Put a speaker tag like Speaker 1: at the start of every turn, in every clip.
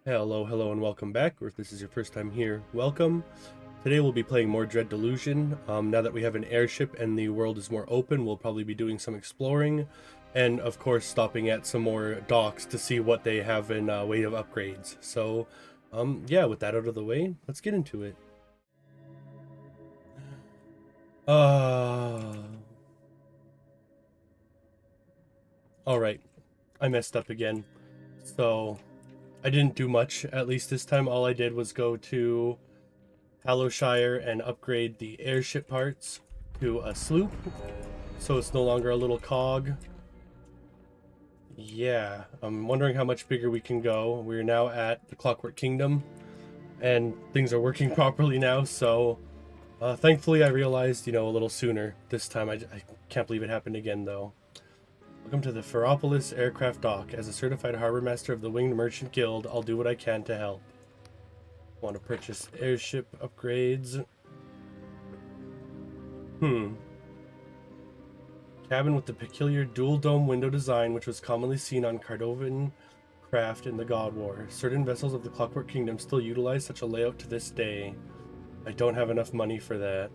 Speaker 1: Hello, and welcome back, or if this is your first time here, welcome. Today we'll be playing more Dread Delusion. Now that we have an airship and the world is more open, we'll probably be doing some exploring, and of course stopping at some more docks to see what they have in way of upgrades. So, yeah, with that out of the way, let's get into it. Uh... Alright, I messed up again. So, I didn't do much, at least this time. All I did was go to Shire and upgrade the airship parts to a sloop, so it's no longer a little cog. Yeah, I'm wondering how much bigger we can go. We're now at the Clockwork Kingdom, and things are working properly now, so thankfully I realized, a little sooner this time. I can't believe it happened again, though. Welcome to the Ferropolis Aircraft Dock. As a certified harbor master of the Winged Merchant Guild, I'll do what I can to help. Want to purchase airship upgrades. Cabin with the peculiar dual dome window design which was commonly seen on Cardovan craft in the God War. Certain vessels of the Clockwork Kingdom still utilize such a layout to this day. I don't have enough money for that.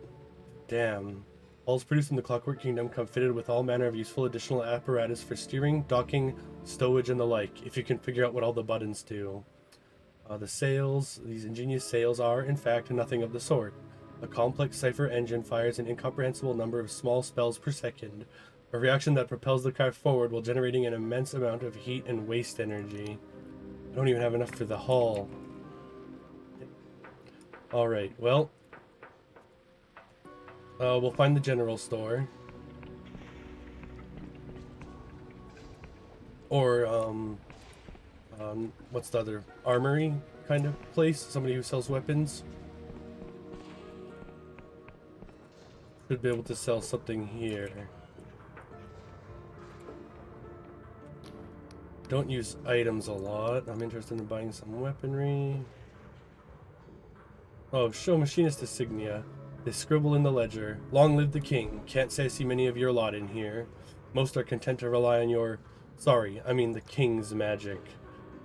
Speaker 1: Damn. Hulls produced in the Clockwork Kingdom come fitted with all manner of useful additional apparatus for steering, docking, stowage, and the like, if you can figure out what all the buttons do. The sails, these ingenious sails are, in fact, nothing of the sort. A complex cipher engine fires an incomprehensible number of small spells per second, a reaction that propels the craft forward while generating an immense amount of heat and waste energy. I don't even have enough for the hull. Alright, well, we'll find the general store. Or, what's the other? Armory kind of place? Somebody who sells weapons? Should be able to sell something here. Don't use items a lot. I'm interested in buying some weaponry. Oh, show machinist insignia. They scribble in the ledger. Long live the king. Can't say I see many of your lot in here. Most are content to rely on your... Sorry, I mean the king's magic.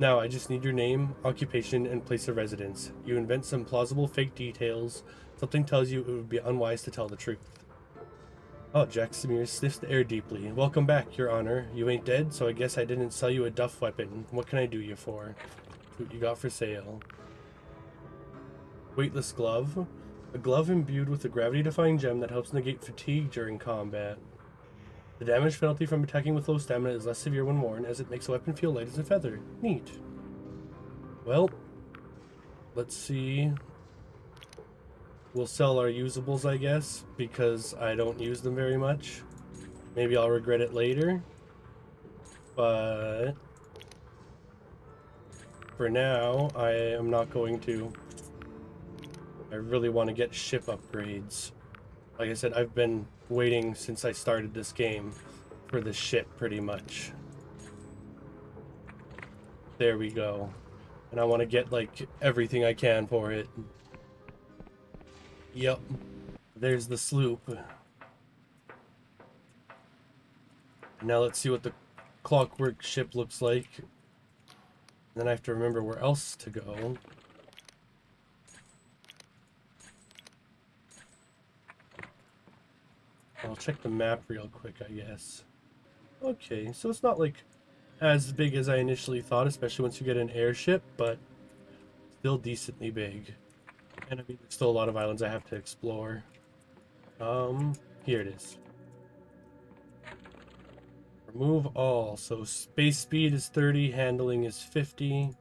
Speaker 1: Now, I just need your name, occupation, and place of residence. You invent some plausible fake details. Something tells you it would be unwise to tell the truth. Oh, Jack Samir sniffs the air deeply. Welcome back, Your Honor. You ain't dead, so I guess I didn't sell you a duff weapon. What can I do you for? What you got for sale? Weightless glove. A glove imbued with a gravity-defying gem that helps negate fatigue during combat. The damage penalty from attacking with low stamina is less severe when worn, as it makes a weapon feel light as a feather. Neat. Well, let's see. We'll sell our usables, I guess, because I don't use them very much. Maybe I'll regret it later. But for now, I am not going to. I really want to get ship upgrades. Like I said, I've been waiting since I started this game for the ship, pretty much. There we go. And I want to get, like, everything I can for it. Yep. There's the sloop. Now let's see what the clockwork ship looks like. Then I have to remember where else to go. I'll check the map real quick, I guess. Okay, so it's not like as big as I initially thought, especially once you get an airship, but still decently big. And I mean, there's still a lot of islands I have to explore. Here it is. Remove all. So space speed is 30, handling is 50.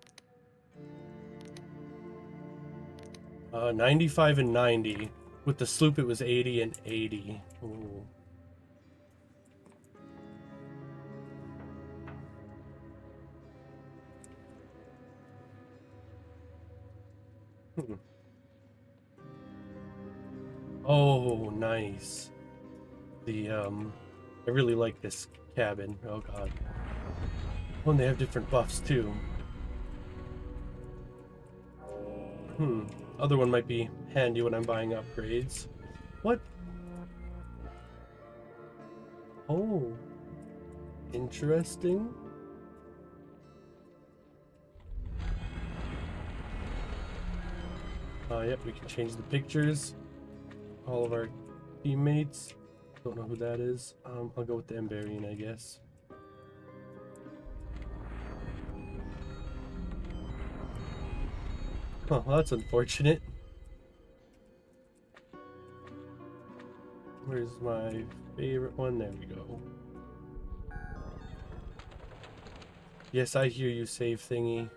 Speaker 1: 95 and 90. With the sloop, it was 80 and 80. Ooh. Oh, nice. I really like this cabin. Oh, God. Oh, and they have different buffs, too. Other one might be handy when I'm buying upgrades. What? Oh. Interesting. Yep, we can change the pictures. All of our teammates. Don't know who that is. I'll go with the Emberian, I guess. Huh, well, that's unfortunate. Where's my favorite one? There we go. Yes, I hear you, save thingy.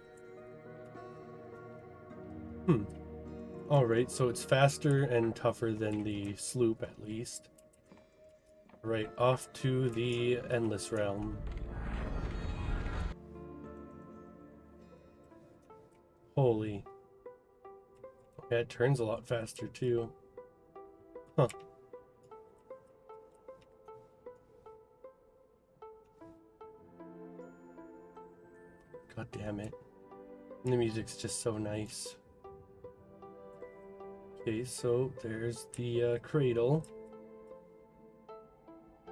Speaker 1: Alright, so it's faster and tougher than the sloop, at least. Right, off to the Endless Realm. Holy. Yeah, it turns a lot faster, too. Huh. God damn it. And the music's just so nice. Okay, so there's the Cradle.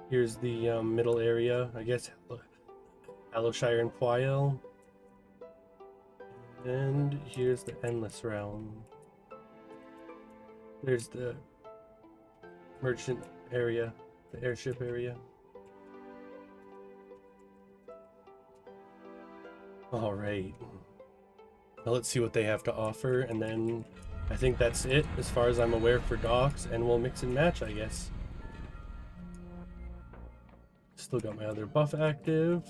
Speaker 1: Here's the middle area, I guess, Allowshire and Poil. And here's the Endless Realm. There's the merchant area, the airship area. Alright. Now let's see what they have to offer, and then I think that's it as far as I'm aware for docks, and we'll mix and match, I guess. Still got my other buff active.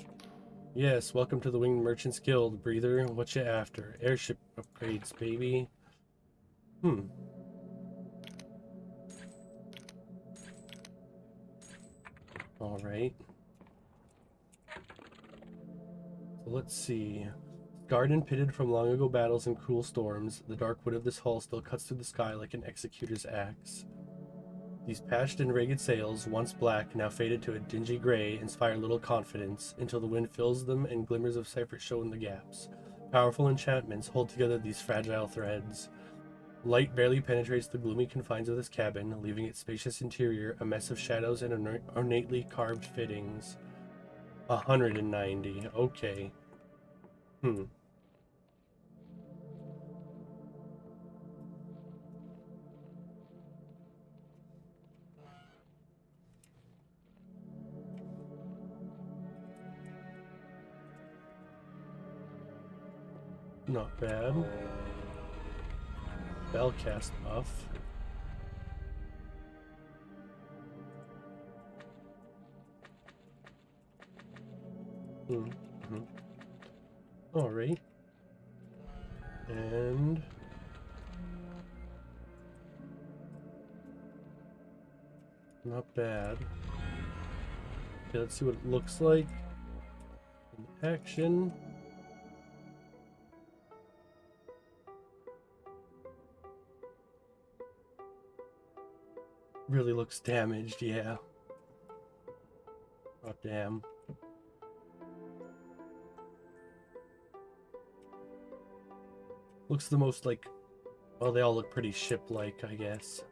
Speaker 1: Yes, welcome to the Winged Merchants Guild, Breather. What you after? Airship upgrades, baby. Alright. So let's see. Scarred and pitted from long ago battles and cruel storms, the dark wood of this hull still cuts through the sky like an executor's axe. These patched and ragged sails, once black, now faded to a dingy gray, inspire little confidence, until the wind fills them and glimmers of cypress show in the gaps. Powerful enchantments hold together these fragile threads. Light barely penetrates the gloomy confines of this cabin, leaving its spacious interior a mess of shadows and ornately carved fittings. 190, okay. Not bad. Spellcast buff. Alright. And not bad. Okay, let's see what it looks like in action. Really looks damaged, yeah. Oh, damn. Looks the most like... Well, they all look pretty ship-like, I guess.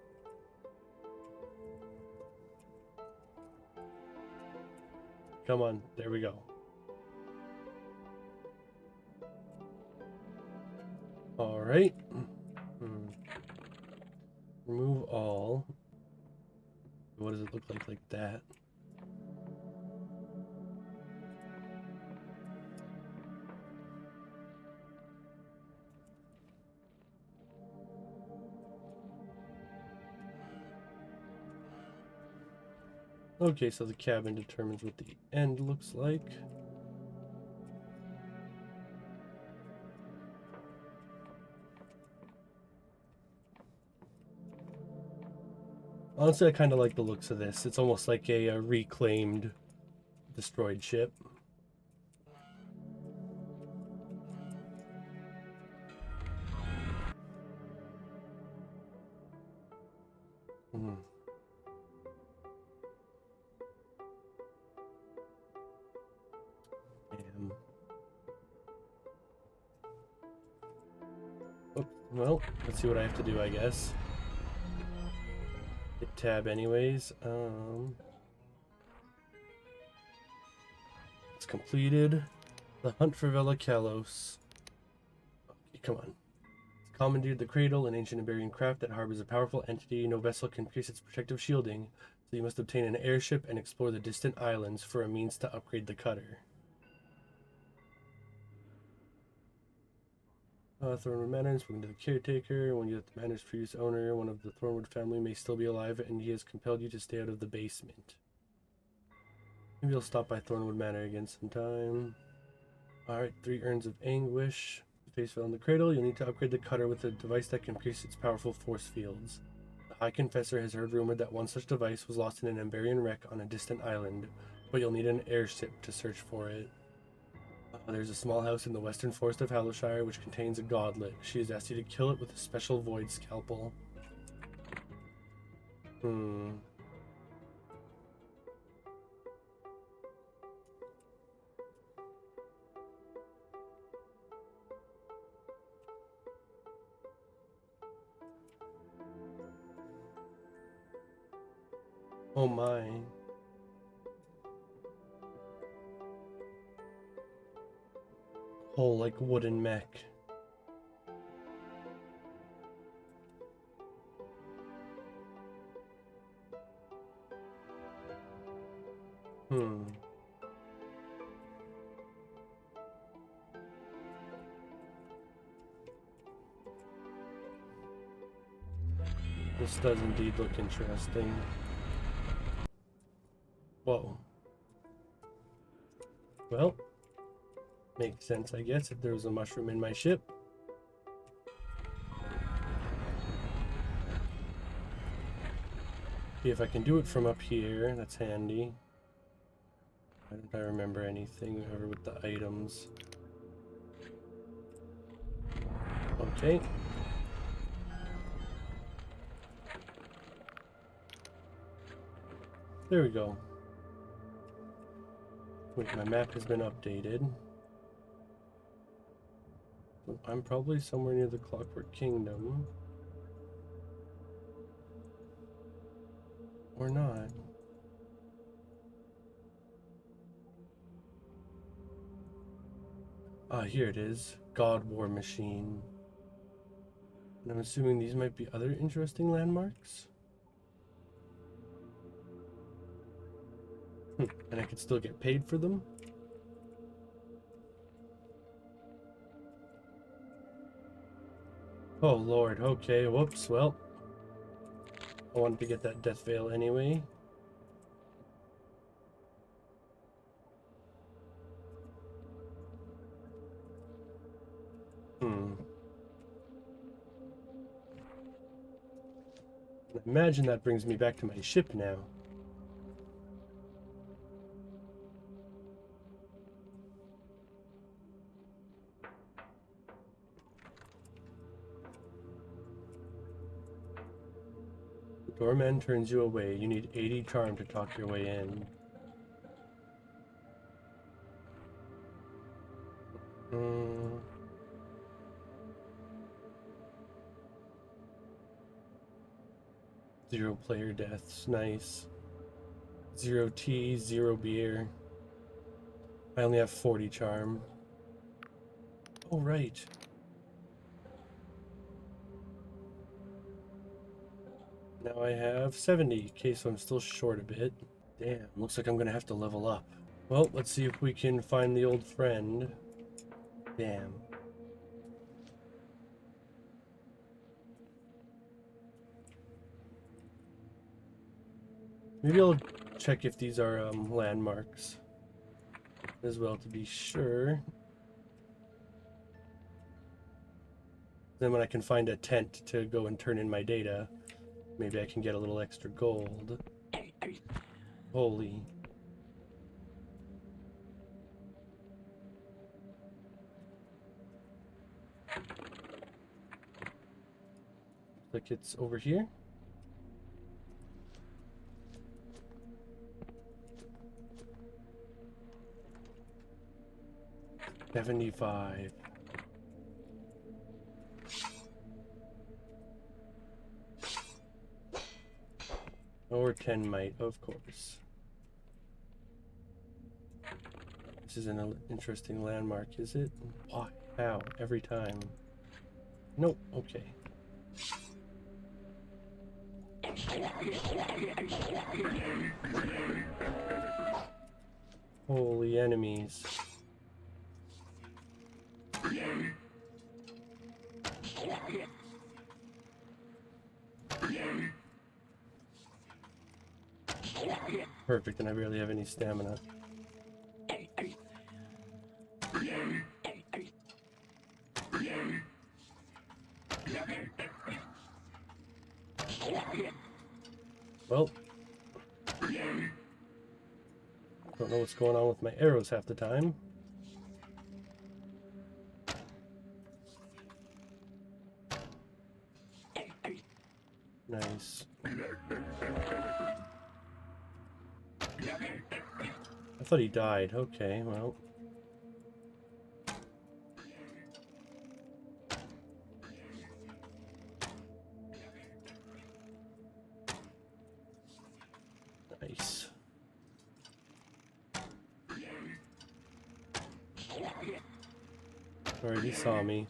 Speaker 1: Come on, there we go. Alright. Remove all. What does it look like that? Okay, so the cabin determines what the end looks like. Honestly, I kind of like the looks of this. It's almost like a reclaimed, destroyed ship. Damn. Oh, well, let's see what I have to do, I guess. Hit tab anyways. It's completed. The hunt for Vela Kalos. Okay, come on. Let's commandeered the Cradle, an ancient Iberian craft that harbors a powerful entity. No vessel can pierce its protective shielding, so you must obtain an airship and explore the distant islands for a means to upgrade the cutter. Thornwood Manor, spoken to the caretaker. When you let the manor's previous owner, one of the Thornwood family, may still be alive, and he has compelled you to stay out of the basement. Maybe I'll stop by Thornwood Manor again sometime. Alright, 3 urns of anguish. The face fell in the cradle. You'll need to upgrade the cutter with a device that can pierce its powerful force fields. The High Confessor has heard rumored that one such device was lost in an Emberian wreck on a distant island, but you'll need an airship to search for it. There's a small house in the western forest of Hallowshire which contains a godlet. She has asked you to kill it with a special void scalpel. Oh my. Whole like wooden mech. This does indeed look interesting. Whoa. Well, makes sense, I guess, if there was a mushroom in my ship. See if I can do it from up here. That's handy. Why don't I remember anything ever with the items? Okay. There we go. Wait, my map has been updated. I'm probably somewhere near the Clockwork Kingdom. Or not. Ah, here it is. God War Machine. And I'm assuming these might be other interesting landmarks. And I could still get paid for them? Oh lord, okay, whoops, well. I wanted to get that death veil anyway. Imagine that brings me back to my ship now. The doorman turns you away. You need 80 charm to talk your way in. Zero player deaths, nice. 0 tea, 0 beer. I only have 40 charm. Oh, right. Now I have 70. Okay, so I'm still short a bit. Damn, looks like I'm gonna have to level up. Well, let's see if we can find the old friend. Damn. Maybe I'll check if these are landmarks as well to be sure. Then when I can find a tent to go and turn in my data, maybe I can get a little extra gold. Holy. Like it's over here. $75. Or 10 might, of course. This is an interesting landmark, is it? Why? How? Every time. Nope, okay. Holy enemies. Perfect, and I barely have any stamina. Well, don't know what's going on with my arrows half the time. Nice. I thought he died. Okay, well. Nice. Alright, he saw me.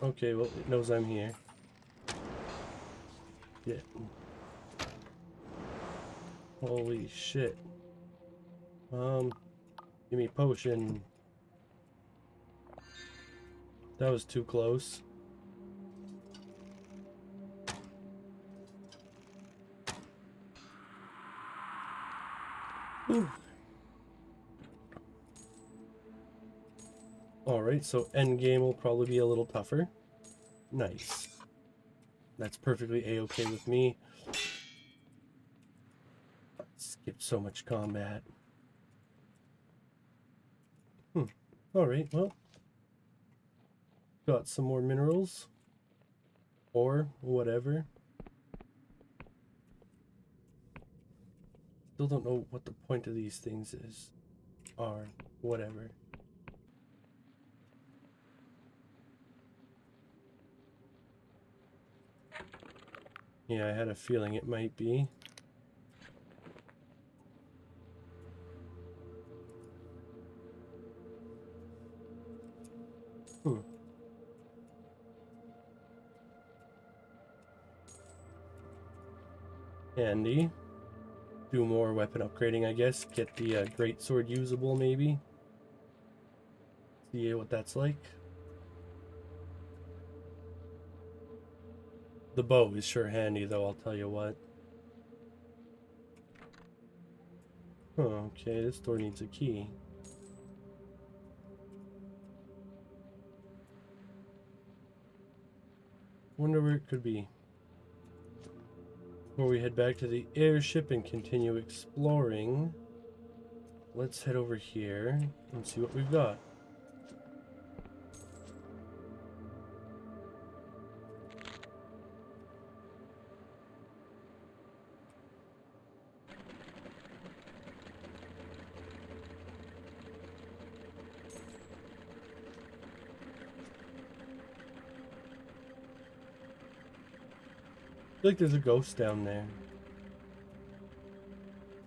Speaker 1: Okay, well, it knows I'm here. Yeah. Holy shit. Give me potion. That was too close. Alright, so endgame will probably be a little tougher. Nice. That's perfectly a-okay with me. Skipped so much combat. Alright, well. Got some more minerals. Or whatever. Still don't know what the point of these things is. Are whatever. Yeah, I had a feeling it might be. Handy. Do more weapon upgrading, I guess. Get the great sword usable, maybe. See what that's like. The bow is sure handy, though, I'll tell you what. Oh, okay, this door needs a key. Wonder where it could be. Before we head back to the airship and continue exploring, let's head over here and see what we've got. I feel like there's a ghost down there.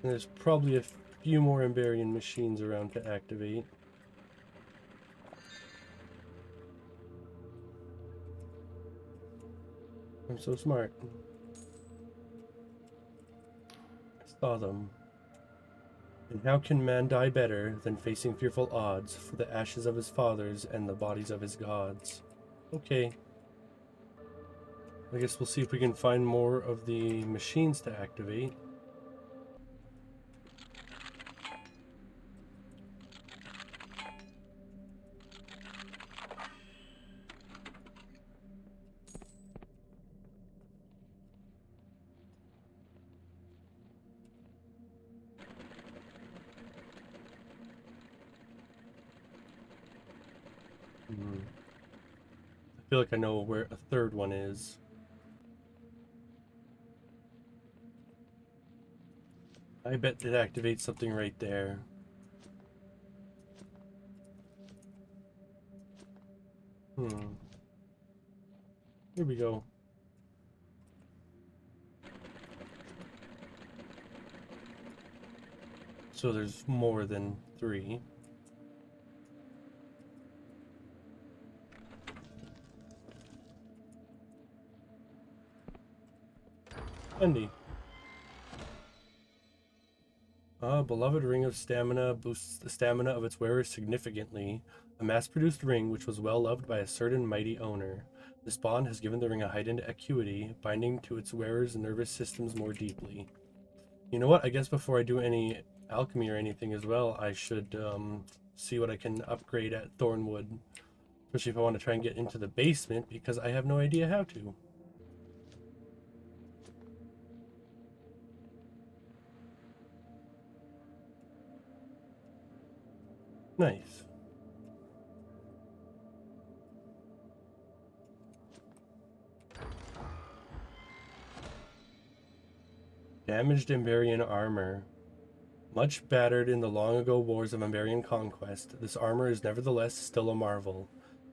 Speaker 1: And there's probably a few more Emberian machines around to activate. I'm so smart. I saw them. And how can man die better than facing fearful odds for the ashes of his fathers and the bodies of his gods? Okay. I guess we'll see if we can find more of the machines to activate. I feel like I know where a third one is. I bet it activates something right there. Here we go. So there's more than 3. Handy. Beloved ring of stamina boosts the stamina of its wearer significantly. A mass-produced ring which was well loved by a certain mighty owner. This bond has given the ring a heightened acuity, binding to its wearer's nervous systems more deeply. You know what? I guess before I do any alchemy or anything as well, I should see what I can upgrade at Thornwood. Especially if I want to try and get into the basement, because I have no idea how to. Nice. Damaged Emberian armor. Much battered in the long-ago wars of Emberian conquest, this armor is nevertheless still a marvel.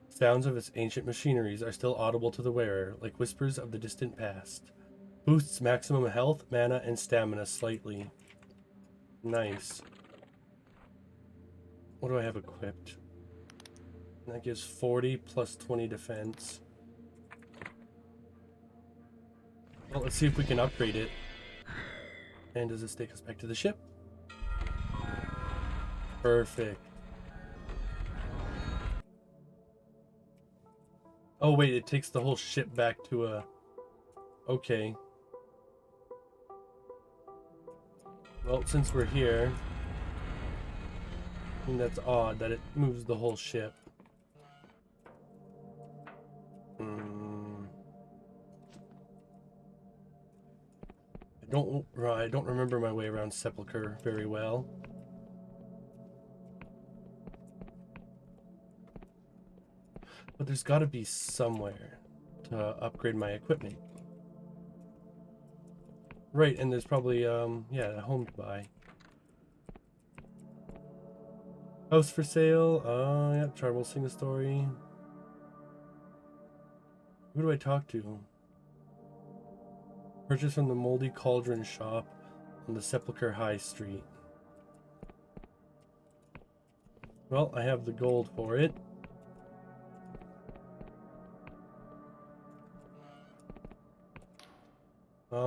Speaker 1: Sounds of its ancient machineries are still audible to the wearer, like whispers of the distant past. Boosts maximum health, mana, and stamina slightly. Nice. What do I have equipped? That gives 40 plus 20 defense. Well, let's see if we can upgrade it. And does this take us back to the ship? Perfect. Oh wait, it takes the whole ship back to a... Okay. Well, since we're here... I mean, that's odd that it moves the whole ship. I don't remember my way around Sepulchre very well. But there's got to be somewhere to upgrade my equipment. Right, and there's probably, yeah, a home to buy. House for sale. Yeah, Charvel sing a story. Who do I talk to? Purchase from the Moldy Cauldron shop on the Sepulchre High Street. Well, I have the gold for it.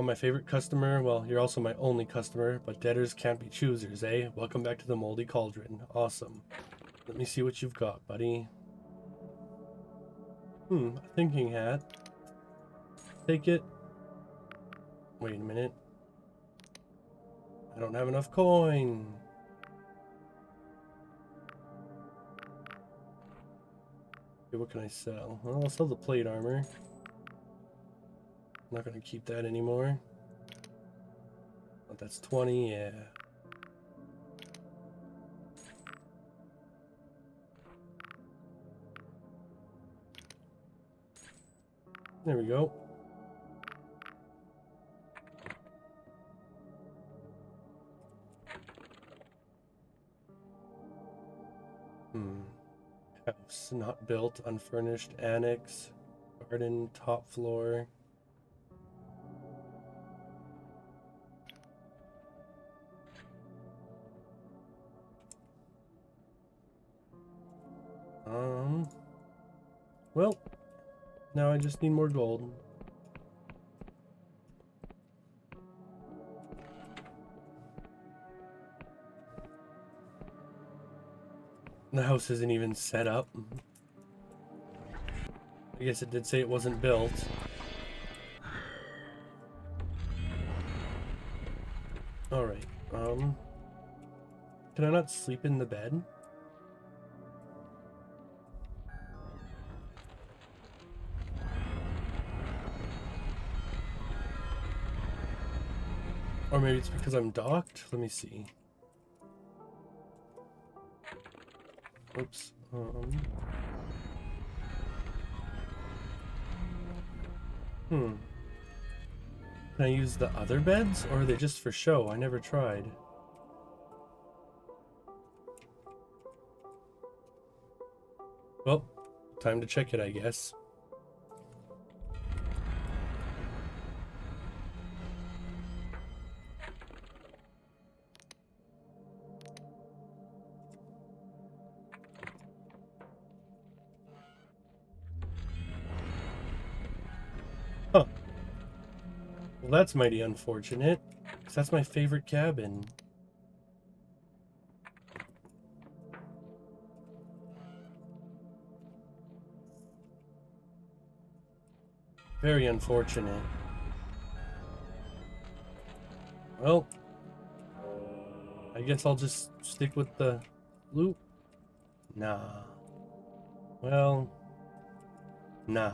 Speaker 1: My favorite customer, well, you're also my only customer, but debtors can't be choosers, eh? Welcome back to the Moldy Cauldron. Awesome. Let me see what you've got, buddy. A thinking hat. Take it. Wait a minute. I don't have enough coin. Okay, what can I sell? Well, I'll sell the plate armor. I'm not going to keep that anymore. But that's 20, yeah. There we go. House not built, unfurnished, annex, garden, top floor. Well, now I just need more gold. The house isn't even set up. I guess it did say it wasn't built. Alright, can I not sleep in the bed? Or maybe it's because I'm docked? Let me see. Oops. Can I use the other beds, or are they just for show? I never tried. Well, time to check it, I guess. Well, that's mighty unfortunate, because that's my favorite cabin. Very unfortunate. Well, I guess I'll just stick with the loot. Nah. Well, nah.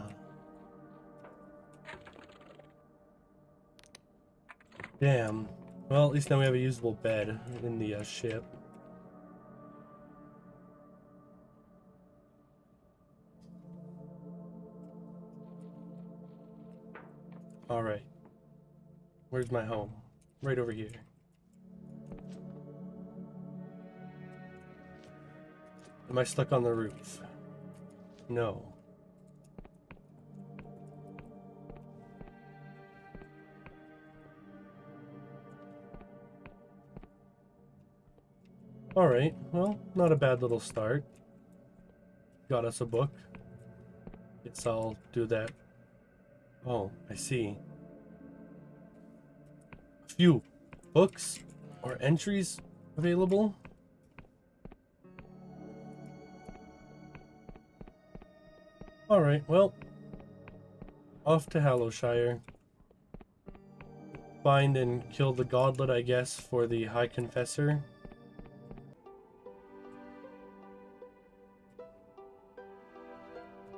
Speaker 1: Damn. Well, at least now we have a usable bed in the ship. Alright. Where's my home? Right over here. Am I stuck on the roof? No. Alright, well, not a bad little start. Got us a book. Guess I'll do that. Oh, I see. A few books or entries available. Alright, well, off to Hallowshire. Find and kill the godlet, I guess, for the High Confessor.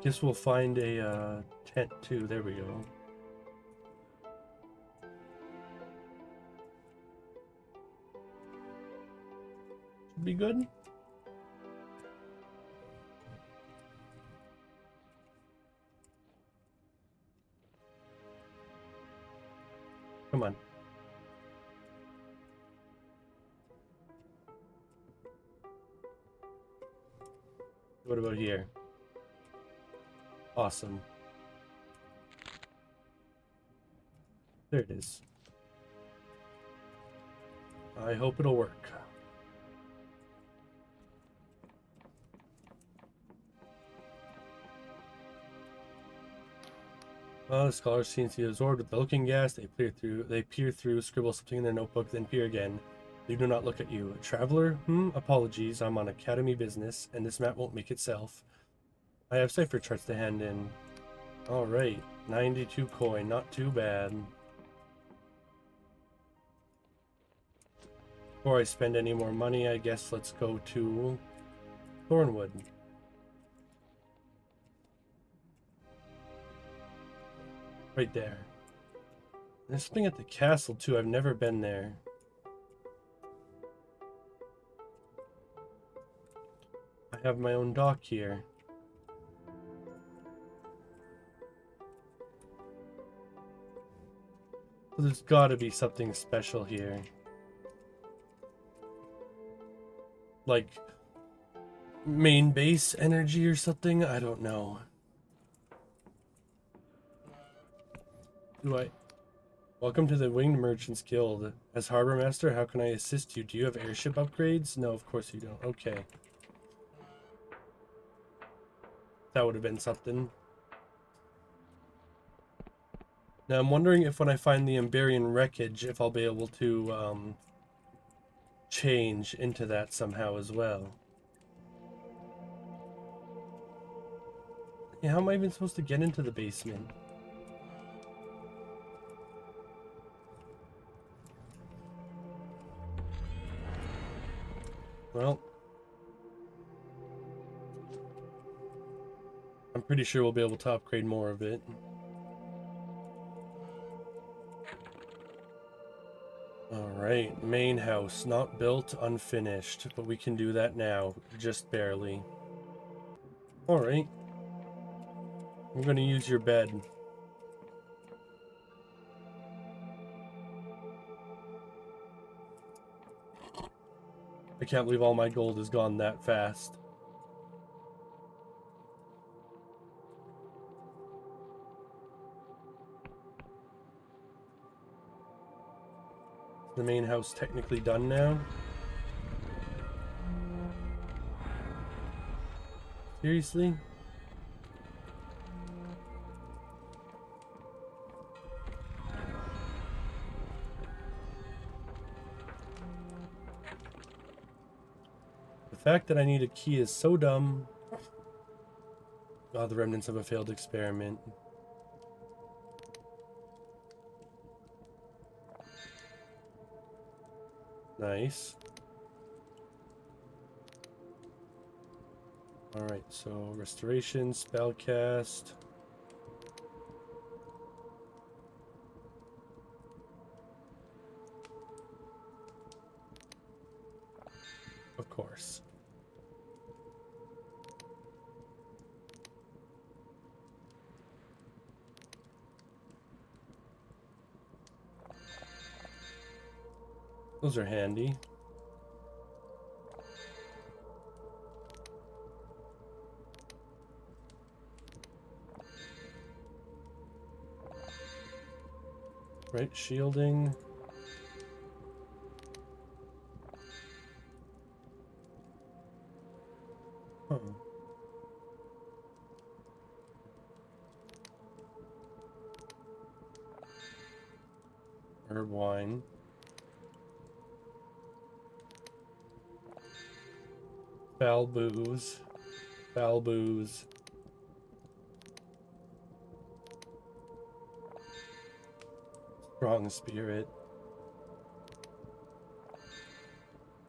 Speaker 1: Guess we'll find a tent too. There we go. Should be good. Come on. What about here? Awesome. There it is. I hope it'll work. The scholars seem to be absorbed with the looking gas. They peer through, scribble something in their notebook, then peer again. They do not look at you. A traveler? Apologies. I'm on academy business, and this map won't make itself. I have cipher charts to hand in. Alright. 92 coin. Not too bad. Before I spend any more money, I guess let's go to Thornwood. Right there. There's something at the castle too. I've never been there. I have my own dock here. So there's gotta be something special here. Like main base energy or something? I don't know. Welcome to the Winged Merchants Guild. As Harbor Master, how can I assist you? Do you have airship upgrades? No, of course you don't. Okay. That would have been something. Now I'm wondering if when I find the Emberian wreckage, if I'll be able to change into that somehow as well. Yeah, how am I even supposed to get into the basement? Well, I'm pretty sure we'll be able to upgrade more of it. Alright, main house, not built, unfinished, but we can do that now, just barely. Alright. I'm gonna use your bed. I can't believe all my gold is gone that fast. The main house technically done now? Seriously? fact that I need a key is so dumb. Oh, the remnants of a failed experiment. Nice. Alright, so restoration, spellcast. Of course. Those are handy. Right, shielding. Huh. Herb wine. Foul booze. Foul booze. Strong spirit.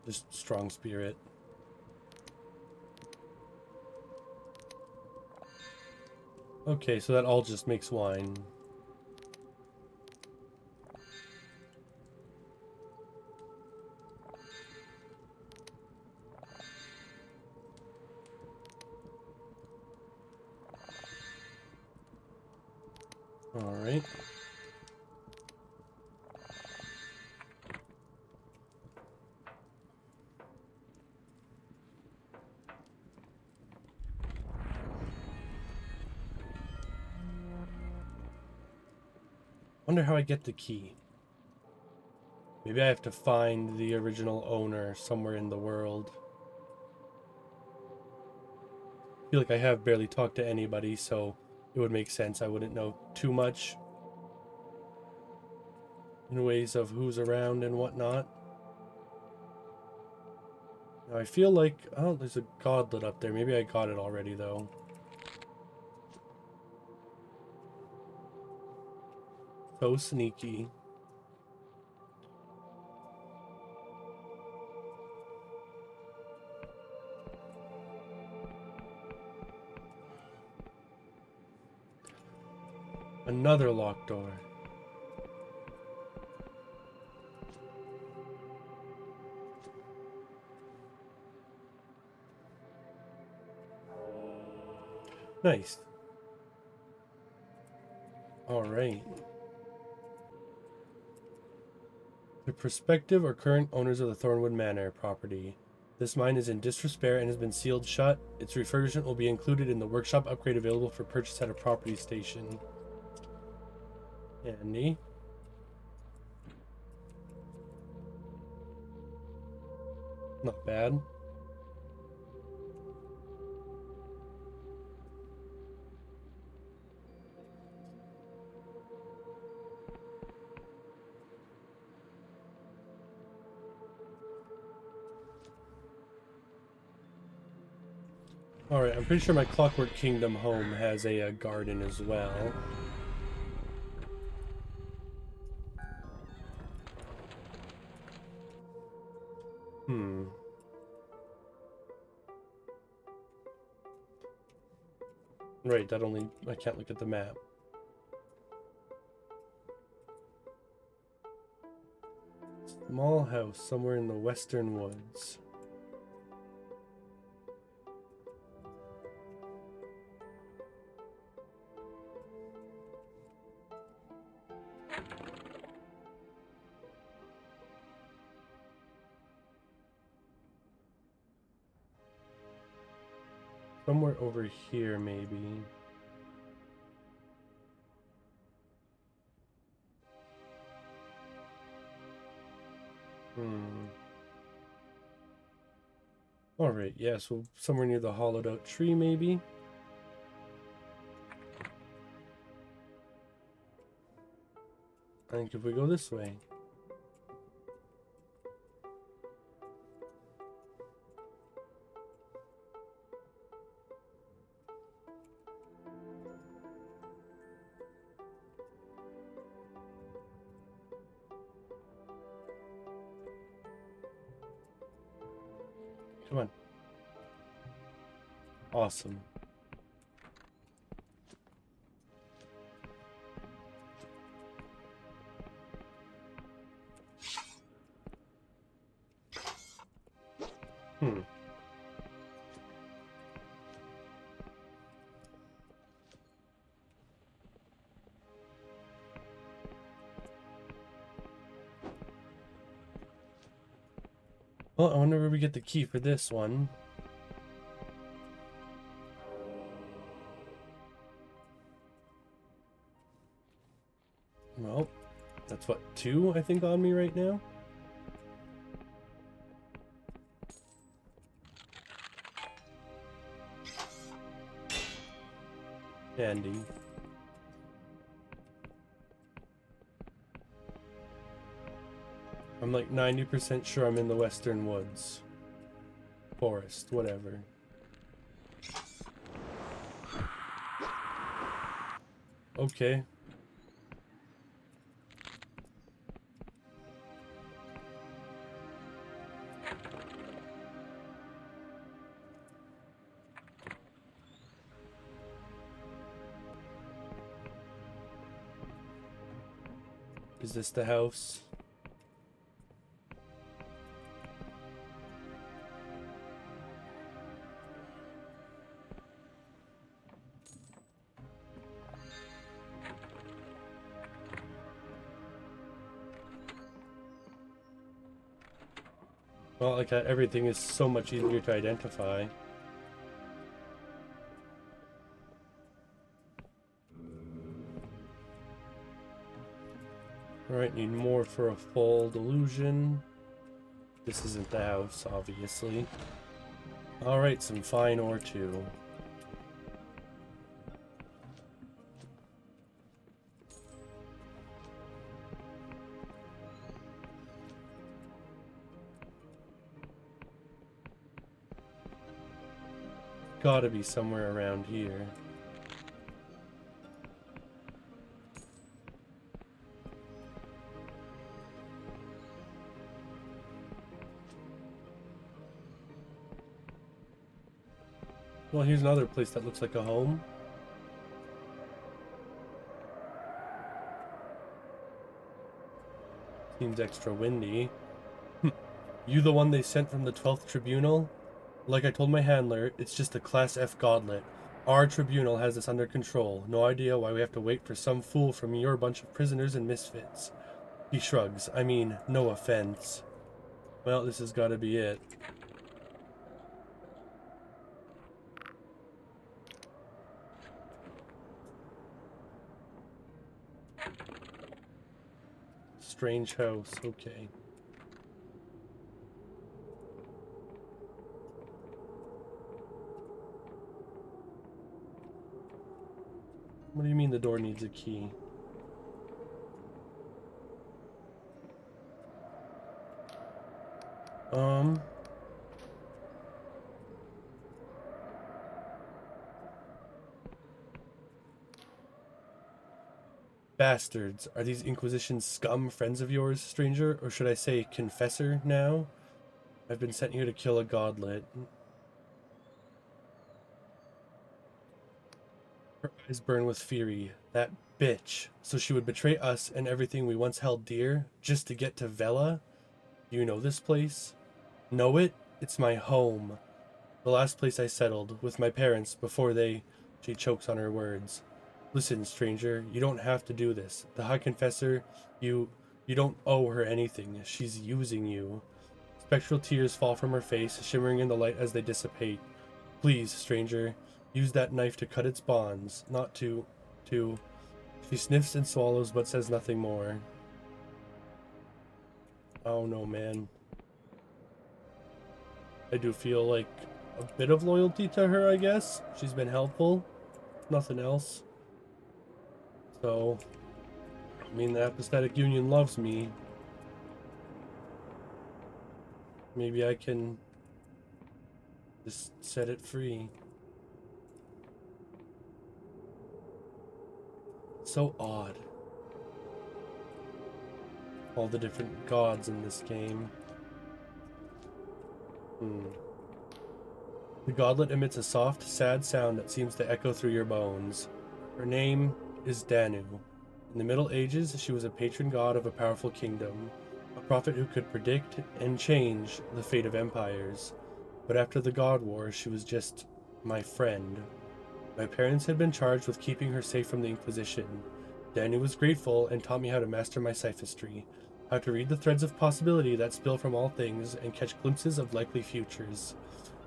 Speaker 1: Just strong spirit. Okay, so that all just makes wine. All right. Wonder how I get the key. Maybe I have to find the original owner somewhere in the world. I feel like I have barely talked to anybody, so it would make sense I wouldn't know too much in ways of who's around and whatnot. Now I feel like, oh, there's a goblet up there. Maybe I got it already, though. So sneaky. Another locked door. Nice. All right. The prospective or current owners of the Thornwood Manor property. This mine is in disrepair and has been sealed shut. Its refurbishment will be included in the workshop upgrade available for purchase at a property station. Handy. Not bad. Alright, I'm pretty sure my Clockwork Kingdom home has a garden as well. Right, that only... I can't look at the map. Small house somewhere in the western woods. Somewhere over here, maybe. Alright, yeah, so somewhere near the hollowed out tree, maybe? I think if we go this way. Come on. Awesome. Well, I wonder where we get the key for this one. Well, that's what, 2, I think, on me right now? Handy. I'm like 90% sure I'm in the western woods. Forest, whatever. Okay. Is this the house? Well, like everything is so much easier to identify. Alright, need more for a full delusion. This isn't the house, obviously. Alright, some fine ore too. Gotta be somewhere around here. Well, here's another place that looks like a home. Seems extra windy. You the one they sent from the 12th Tribunal? Like I told my handler, it's just a Class F godlet. Our tribunal has this under control. No idea why we have to wait for some fool from your bunch of prisoners and misfits. He shrugs. I mean, no offense. Well, this has got to be it. Strange house, okay. What do you mean the door needs a key? Bastards. Are these Inquisition scum friends of yours, stranger? Or should I say confessor now? I've been sent here to kill a godlet. Her eyes burn with fury. That bitch. So she would betray us and everything we once held dear, just to get to Vela? You know this place? Know it? It's my home. The last place I settled, with my parents, before they... She chokes on her words. Listen, stranger, you don't have to do this. The High Confessor, you don't owe her anything. She's using you. Spectral tears fall from her face, shimmering in the light as they dissipate. Please, stranger, use that knife to cut its bonds, not to... She sniffs and swallows but says nothing more. Oh no, man. I do feel like a bit of loyalty to her, I guess. She's been helpful. Nothing else. So, I mean, the Apostatic Union loves me. Maybe I can just set it free. So odd. All the different gods in this game. The godlet emits a soft, sad sound that seems to echo through your bones. Her name is Danu. In the Middle Ages, she was a patron god of a powerful kingdom, a prophet who could predict and change the fate of empires. But after the God War, she was just my friend. My parents had been charged with keeping her safe from the Inquisition. Danu was grateful and taught me how to master my sophistry, how to read the threads of possibility that spill from all things and catch glimpses of likely futures.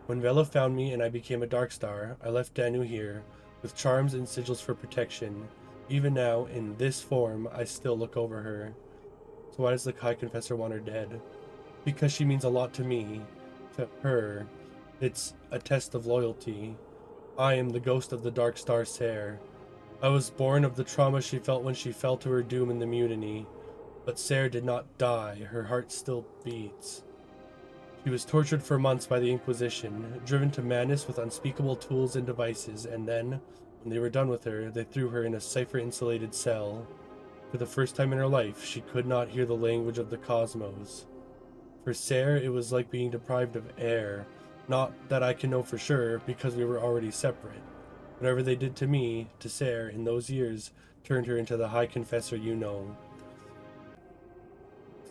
Speaker 1: When Vela found me and I became a Darkstar, I left Danu here, with charms and sigils for protection. Even now, in this form, I still look over her. So why does the High Confessor want her dead? Because she means a lot to me. To her. It's a test of loyalty. I am the ghost of the Darkstar Sare. I was born of the trauma she felt when she fell to her doom in the mutiny. But Sare did not die, her heart still beats. She was tortured for months by the Inquisition, driven to madness with unspeakable tools and devices, and then, when they were done with her, they threw her in a cipher-insulated cell. For the first time in her life, she could not hear the language of the cosmos. For Sare, it was like being deprived of air. Not that I can know for sure, because we were already separate. Whatever they did to me, to Sare, in those years, turned her into the High Confessor you know.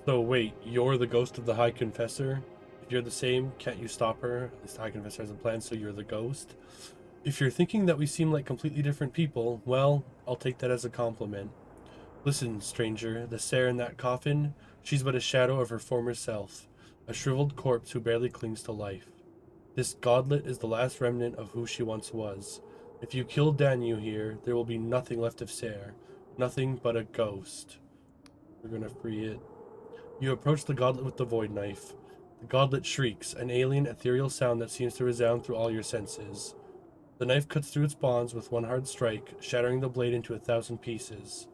Speaker 1: So wait, you're the ghost of the High Confessor? If you're the same, can't you stop her? At least the High Confessor has a plan, so you're the ghost. If you're thinking that we seem like completely different people, well, I'll take that as a compliment. Listen, stranger, the Sare in that coffin, she's but a shadow of her former self, a shriveled corpse who barely clings to life. This godlet is the last remnant of who she once was. If you kill Danu here, there will be nothing left of Sare, nothing but a ghost. We're gonna free it. You approach the godlet with the void knife. The godlet shrieks, an alien, ethereal sound that seems to resound through all your senses. The knife cuts through its bonds with one hard strike, shattering the blade into 1,000 pieces.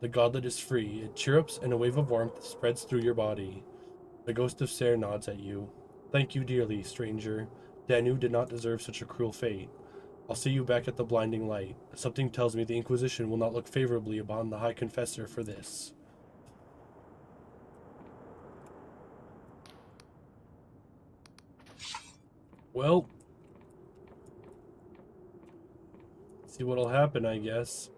Speaker 1: The godlet is free. It chirrups, and a wave of warmth spreads through your body. The ghost of Sare nods at you. Thank you dearly, stranger. Danu did not deserve such a cruel fate. I'll see you back at the blinding light. Something tells me the Inquisition will not look favorably upon the High Confessor for this. Well, see what'll happen, I guess.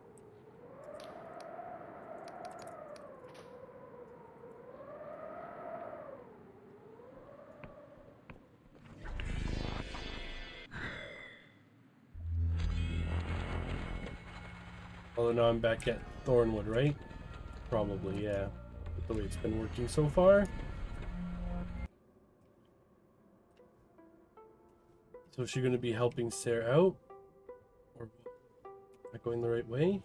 Speaker 1: Although now I'm back at Thornwood, right? Probably, yeah. With the way it's been working so far. So is she going to be helping Sare out? Or am I going the right way?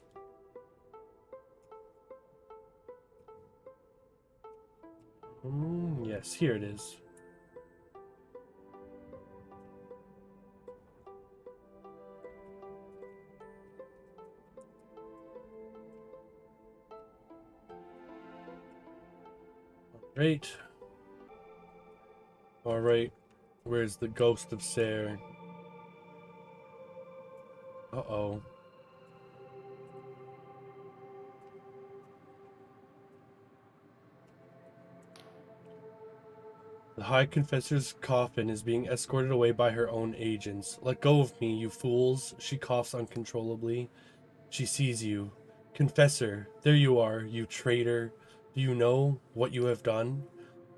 Speaker 1: Yes, here it is. Right. Alright. Where's the ghost of Sare? Uh-oh. The High Confessor's coffin is being escorted away by her own agents. Let go of me, you fools. She coughs uncontrollably. She sees you. Confessor, there you are, you traitor. Do you know what you have done?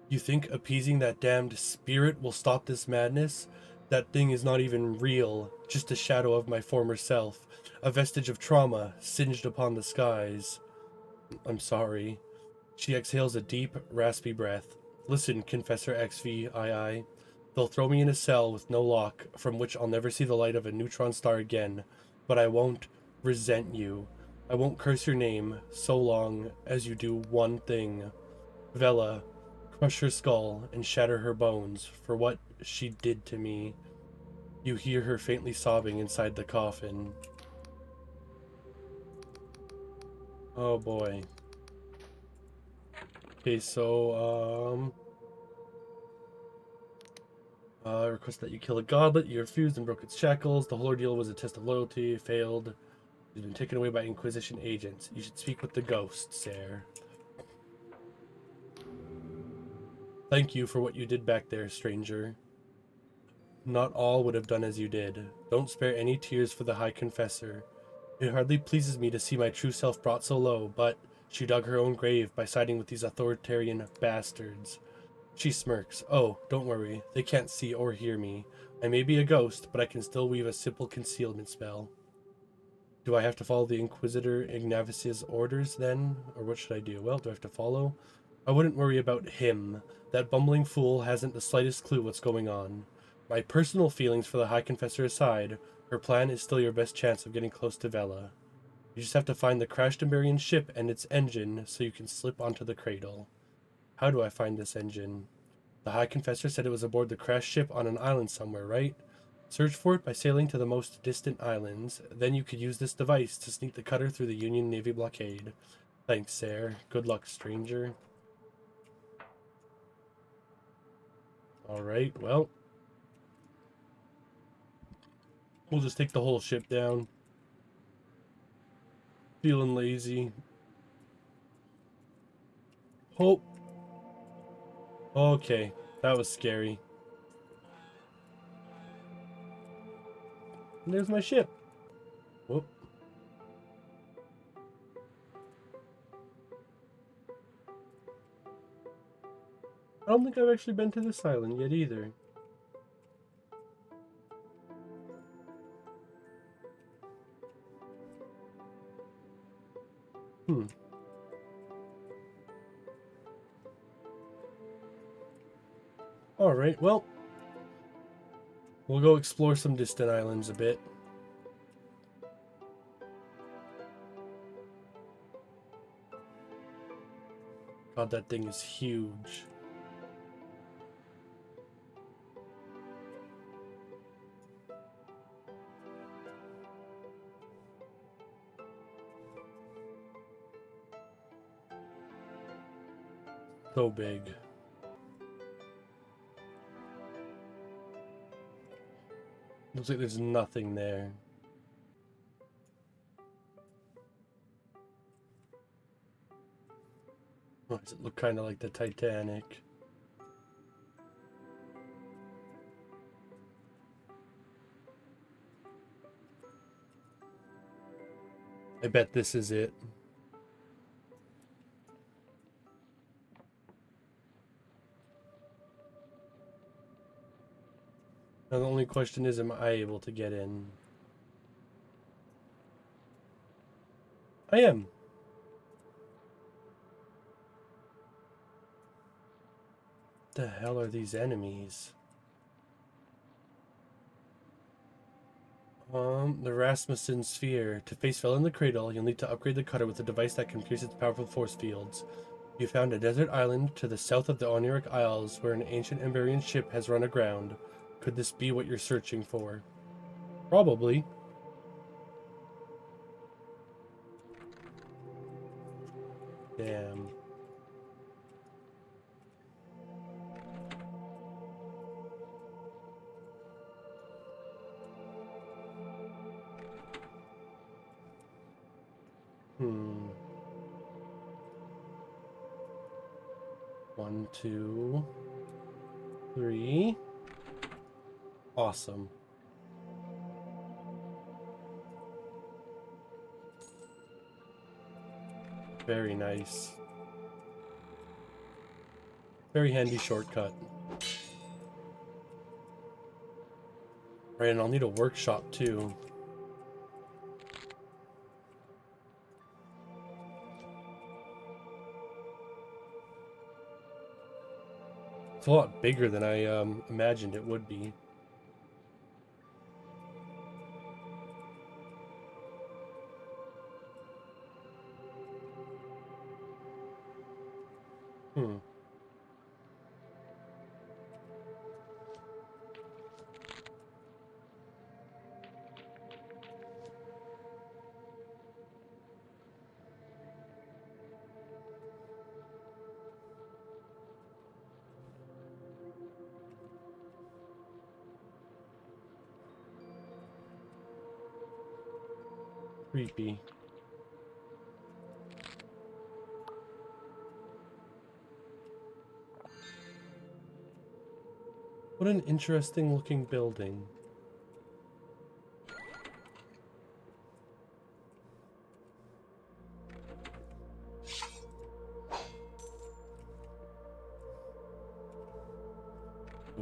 Speaker 1: You think appeasing that damned spirit will stop this madness? That thing is not even real, just a shadow of my former self, a vestige of trauma singed upon the skies. I'm sorry. She exhales a deep, raspy breath. Listen, Confessor XVI. They'll throw me in a cell with no lock, from which I'll never see the light of a neutron star again, but I won't resent you. I won't curse your name so long as you do one thing. Vela, crush her skull and shatter her bones for what she did to me. You hear her faintly sobbing inside the coffin. Oh boy. Okay, so, request that you kill a godlet. You refused and broke its shackles. The whole ordeal was a test of loyalty. Failed. You've been taken away by Inquisition agents. You should speak with the ghost, Sare. Thank you for what you did back there, stranger. Not all would have done as you did. Don't spare any tears for the High Confessor. It hardly pleases me to see my true self brought so low, but she dug her own grave by siding with these authoritarian bastards. She smirks. Oh, don't worry. They can't see or hear me. I may be a ghost, but I can still weave a simple concealment spell. Do I have to follow the Inquisitor Ignatius's orders then? Or what should I do? Well, do I have to follow? I wouldn't worry about him. That bumbling fool hasn't the slightest clue what's going on. My personal feelings for the High Confessor aside, her plan is still your best chance of getting close to Vela. You just have to find the crashed Emberian ship and its engine so you can slip onto the Cradle. How do I find this engine? The High Confessor said it was aboard the crashed ship on an island somewhere, right? Search for it by sailing to the most distant islands. Then you could use this device to sneak the cutter through the Union Navy blockade. Thanks, sir. Good luck, stranger. Alright, well. We'll just take the whole ship down. Feeling lazy. Hope. Okay, that was scary. And there's my ship. Whoop. I don't think I've actually been to this island yet either. Alright, well. We'll go explore some distant islands a bit. God, that thing is huge. So big. Looks like there's nothing there. Oh, does it look kind of like the Titanic? I bet this is it. Now the only question is, am I able to get in? I am. What the hell are these enemies? The Rasmussen Sphere. To face Vela in the Cradle, you'll need to upgrade the cutter with a device that can pierce its powerful force fields. You found a desert island to the south of the Oneiric Isles where an ancient Emberian ship has run aground. Could this be what you're searching for? Probably. Damn. One, two, three. Awesome. Very nice. Very handy shortcut. Right, and I'll need a workshop too. It's a lot bigger than I imagined it would be. Creepy. What an interesting looking building.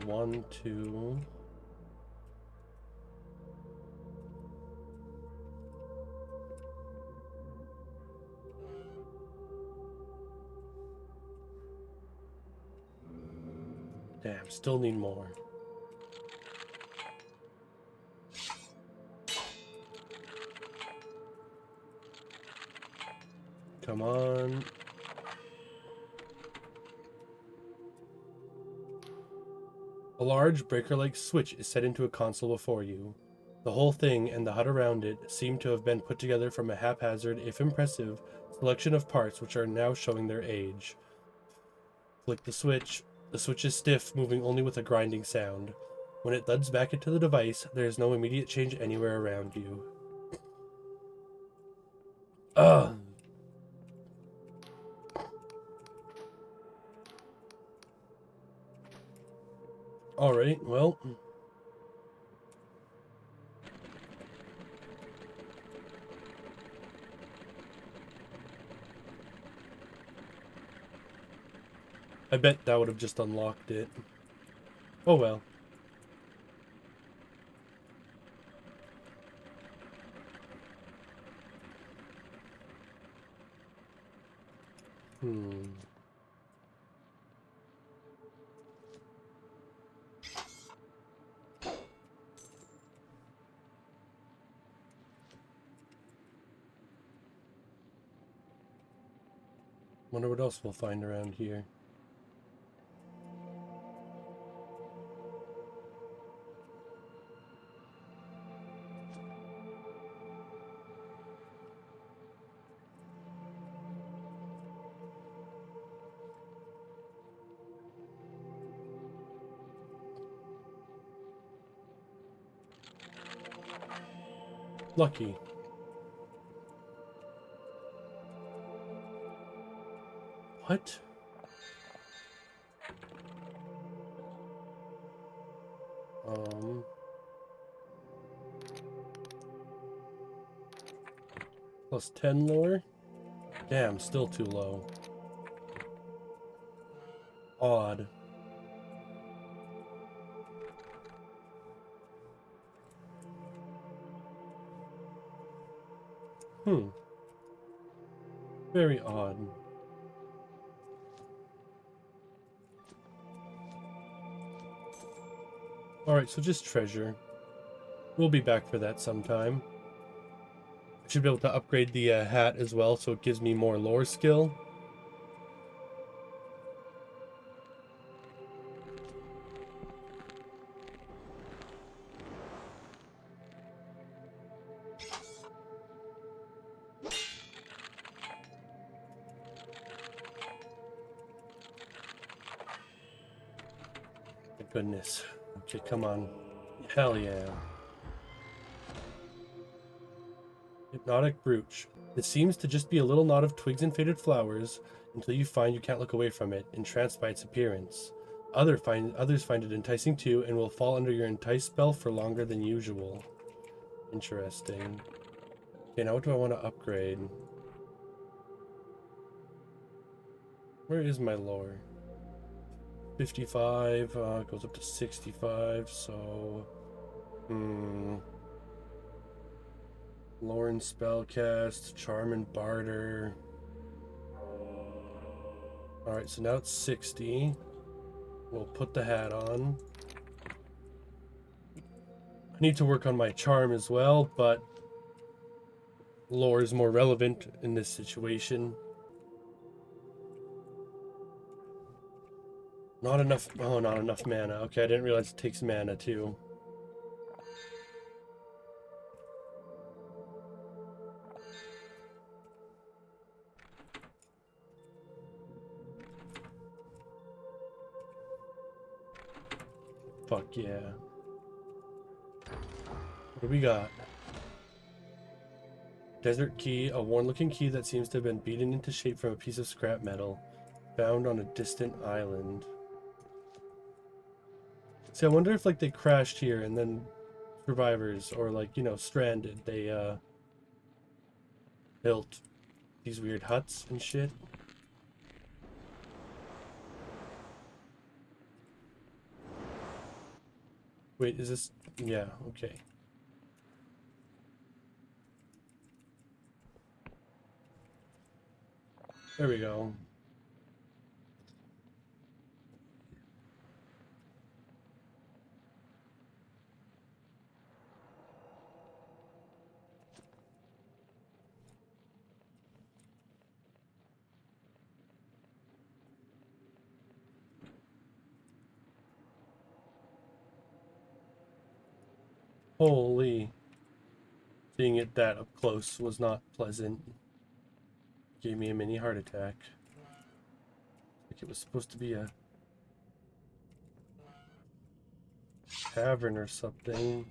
Speaker 1: One, two. Damn, still need more. Come on. A large breaker-like switch is set into a console before you. The whole thing and the hut around it seem to have been put together from a haphazard, if impressive, selection of parts which are now showing their age. Flick the switch. The switch is stiff, moving only with a grinding sound. When it thuds back into the device, there is no immediate change anywhere around you. Ugh! Alright, well. I bet that would have just unlocked it. Oh well. Wonder what else we'll find around here. Lucky. What? Plus 10 lore? Damn, still too low. Odd. Very odd. Alright, so just treasure. We'll be back for that sometime. I should be able to upgrade the hat as well, so it gives me more lore skill. Goodness. Okay, come on. Hell yeah. Hypnotic brooch. It seems to just be a little knot of twigs and faded flowers until you find you can't look away from it, entranced by its appearance. Others find it enticing too and will fall under your entice spell for longer than usual. Interesting. Okay, now what do I want to upgrade? Where is my lore? 55, goes up to 65, so... Lore and Spellcast, Charm and Barter. Alright, so now it's 60. We'll put the hat on. I need to work on my Charm as well, but... Lore is more relevant in this situation. Not enough. Oh, not enough mana. Okay, I didn't realize it takes mana too. Fuck yeah. What do we got? Desert key, a worn-looking key that seems to have been beaten into shape from a piece of scrap metal, found on a distant island. See, I wonder if like they crashed here and then survivors or like, you know, stranded, they built these weird huts and shit. Wait, is this? Yeah, okay. There we go. Holy. Seeing it that up close was not pleasant. Gave me a mini heart attack. Like it was supposed to be a tavern or something.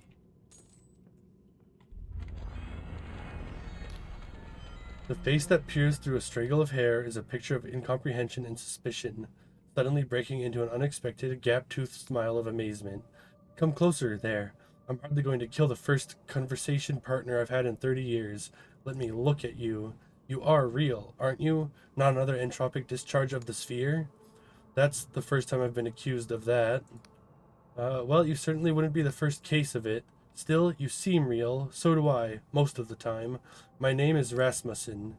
Speaker 1: The face that peers through a straggle of hair is a picture of incomprehension and suspicion, suddenly breaking into an unexpected, gap-toothed smile of amazement. Come closer, there. I'm hardly going to kill the first conversation partner I've had in 30 years. Let me look at you. You are real, aren't you? Not another entropic discharge of the sphere? That's the first time I've been accused of that. Well, you certainly wouldn't be the first case of it. Still, you seem real. So do I, most of the time. My name is Rasmussen.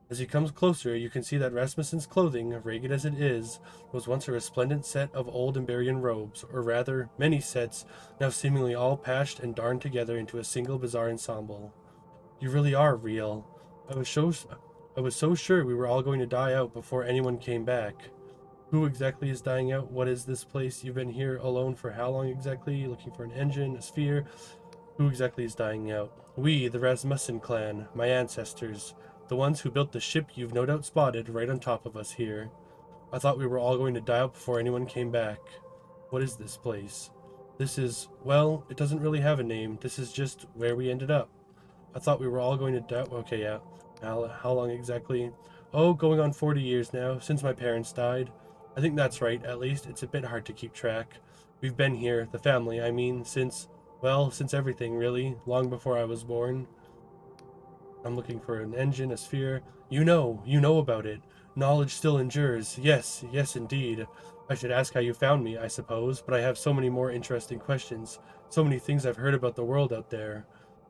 Speaker 1: As he comes closer, you can see that Rasmussen's clothing, ragged as it is, was once a resplendent set of old Emberian robes, or rather, many sets, now seemingly all patched and darned together into a single bizarre ensemble. You really are real. I was so, I was so sure we were all going to die out before anyone came back. Who exactly is dying out? What is this place? You've been here alone for how long exactly? Looking for an engine, a sphere? Who exactly is dying out? We, the Rasmussen clan, my ancestors, the ones who built the ship you've no doubt spotted right on top of us here. I thought we were all going to die out before anyone came back. What is this place? This is, well, it doesn't really have a name. This is just where we ended up. I thought we were all going to die. Okay, yeah. How long exactly? Oh, going on 40 years now, since my parents died. I think that's right, at least. It's a bit hard to keep track. We've been here, the family, I mean, since, well, since everything, really. Long before I was born. I'm looking for an engine, a sphere. You know about it. Knowledge still endures. Yes, yes, indeed. I should ask how you found me, I suppose, but I have so many more interesting questions. So many things I've heard about the world out there.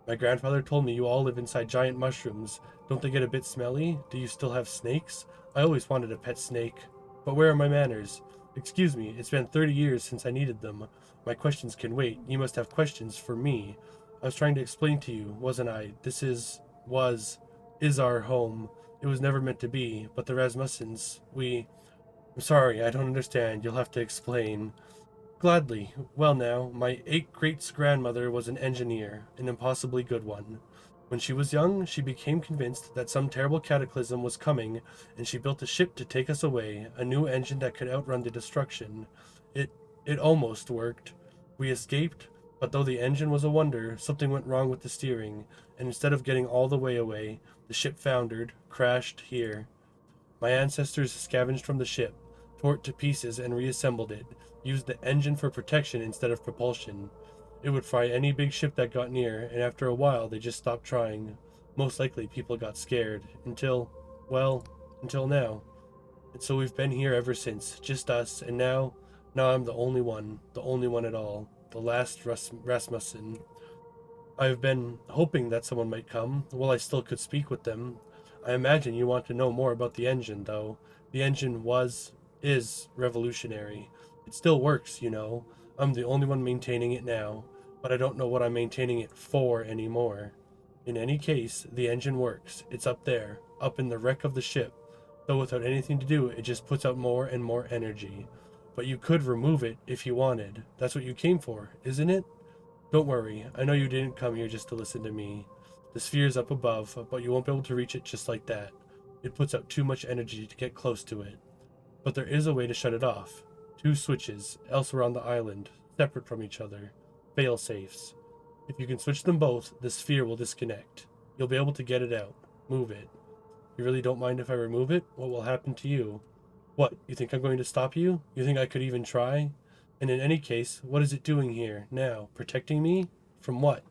Speaker 1: My grandfather told me you all live inside giant mushrooms. Don't they get a bit smelly? Do you still have snakes? I always wanted a pet snake. But where are my manners? Excuse me, it's been 30 years since I needed them. My questions can wait. You must have questions for me. I was trying to explain to you, wasn't I? Is our home. It was never meant to be, but the Rasmussens, I'm sorry, I don't understand. You'll have to explain. Gladly. Well now, my eight-greats-grandmother was an engineer, an impossibly good one. When she was young, she became convinced that some terrible cataclysm was coming, and she built a ship to take us away, a new engine that could outrun the destruction. It almost worked. We escaped, but though the engine was a wonder, something went wrong with the steering, and instead of getting all the way away, the ship foundered, crashed here. My ancestors scavenged from the ship, tore it to pieces and reassembled it, used the engine for protection instead of propulsion. It would fry any big ship that got near, and after a while they just stopped trying. Most likely people got scared, until now. And so we've been here ever since, just us, and now I'm the only one at all, the last Rasmussen. I've been hoping that someone might come, while I still could speak with them. I imagine you want to know more about the engine, though. The engine is revolutionary. It still works, you know. I'm the only one maintaining it now, but I don't know what I'm maintaining it for anymore. In any case, the engine works. It's up there, up in the wreck of the ship. Though without anything to do, it just puts out more and more energy. But you could remove it if you wanted. That's what you came for, isn't it? Don't worry, I know you didn't come here just to listen to me. The sphere's up above, but you won't be able to reach it just like that. It puts out too much energy to get close to it. But there is a way to shut it off. Two switches, elsewhere on the island, separate from each other. Fail-safes. If you can switch them both, the sphere will disconnect. You'll be able to get it out. Move it. You really don't mind if I remove it? What will happen to you? What, you think I'm going to stop you? You think I could even try? And in any case, what is it doing here, now? Protecting me? From what?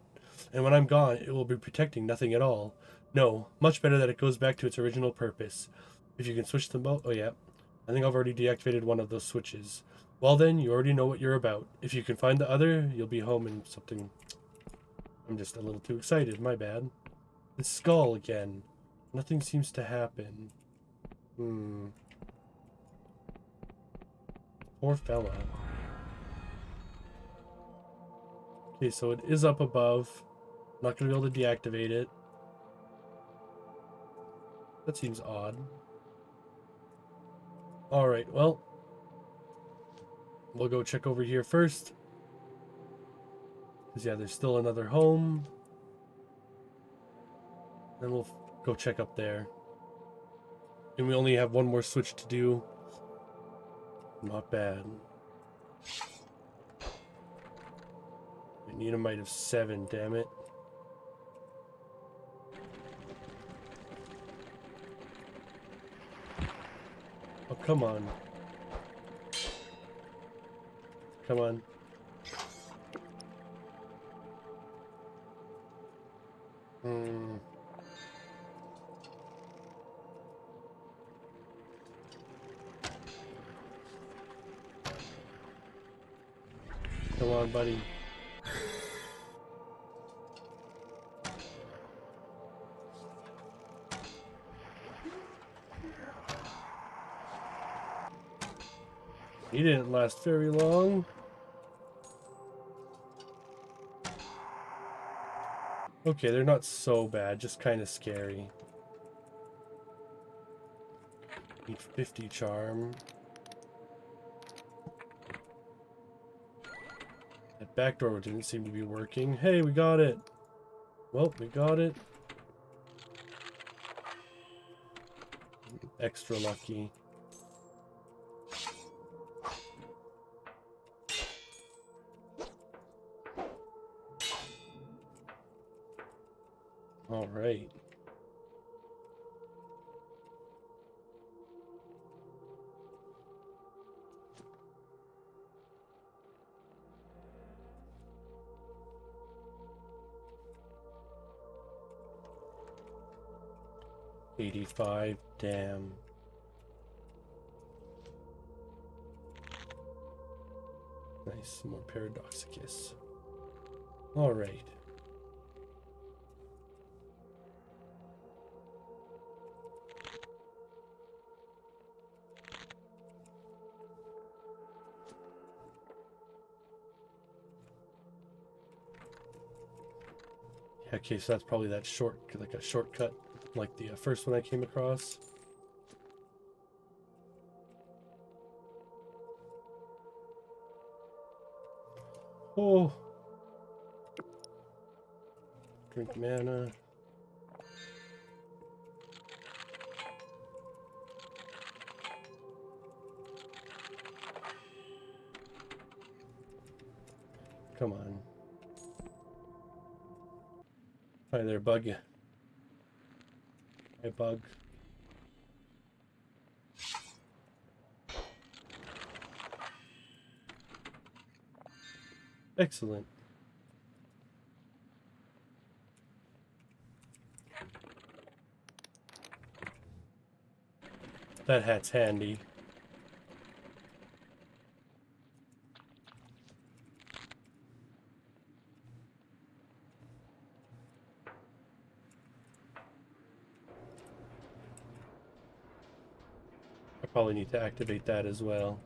Speaker 1: And when I'm gone, it will be protecting nothing at all. No, much better that it goes back to its original purpose. If you can switch them both... Oh, yeah. I think I've already deactivated one of those switches. Well then, you already know what you're about. If you can find the other, you'll be home in something... I'm just a little too excited, my bad. The skull again. Nothing seems to happen. Poor fella. Okay, so it is up above. I'm not going to be able to deactivate it. That seems odd. Alright, well. We'll go check over here first. Because, yeah, there's still another home. Then we'll go check up there. And we only have one more switch to do. Not bad. I need a might of 7, damn it. Oh, come on. Come on. Come on, buddy. He didn't last very long. Okay, they're not so bad, just kind of scary. Need 50 charm. That back door didn't seem to be working. Hey, we got it. Well, we got it. Extra lucky. All right. $85, damn. Nice, more Paradoxicus. All right. Yeah, okay, so that's probably that like a shortcut, like the first one I came across. Oh. Drink mana. Come on. Hi there, bug. Hey, bug. Excellent. That hat's handy. I probably need to activate that as well.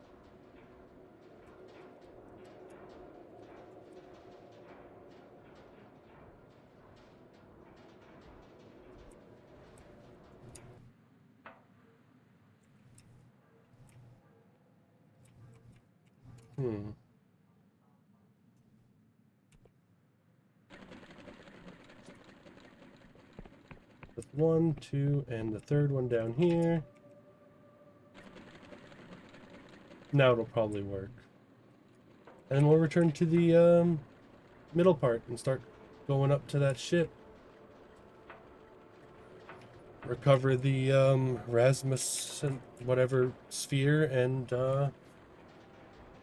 Speaker 1: With 1, 2, and the third one down here. Now it'll probably work. And we'll return to the middle part and start going up to that ship. Recover the Rasmussen whatever sphere and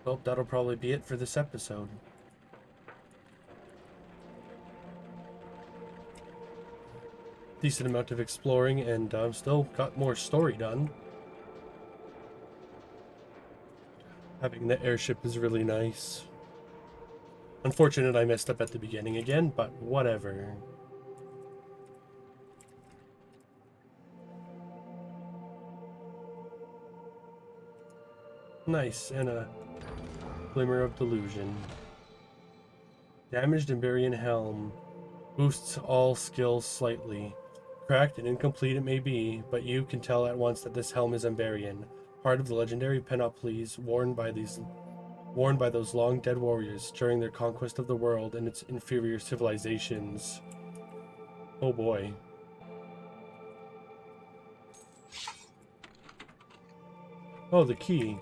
Speaker 1: Well, that'll probably be it for this episode. Decent amount of exploring, and still got more story done. Having the airship is really nice. Unfortunate I messed up at the beginning again, but whatever. Nice, and a glimmer of delusion. Damaged Emberian helm. Boosts all skills slightly. Cracked and incomplete it may be, but you can tell at once that this helm is Emberian, part of the legendary panoplies worn by those long dead warriors during their conquest of the world and its inferior civilizations. Oh boy. Oh, the key.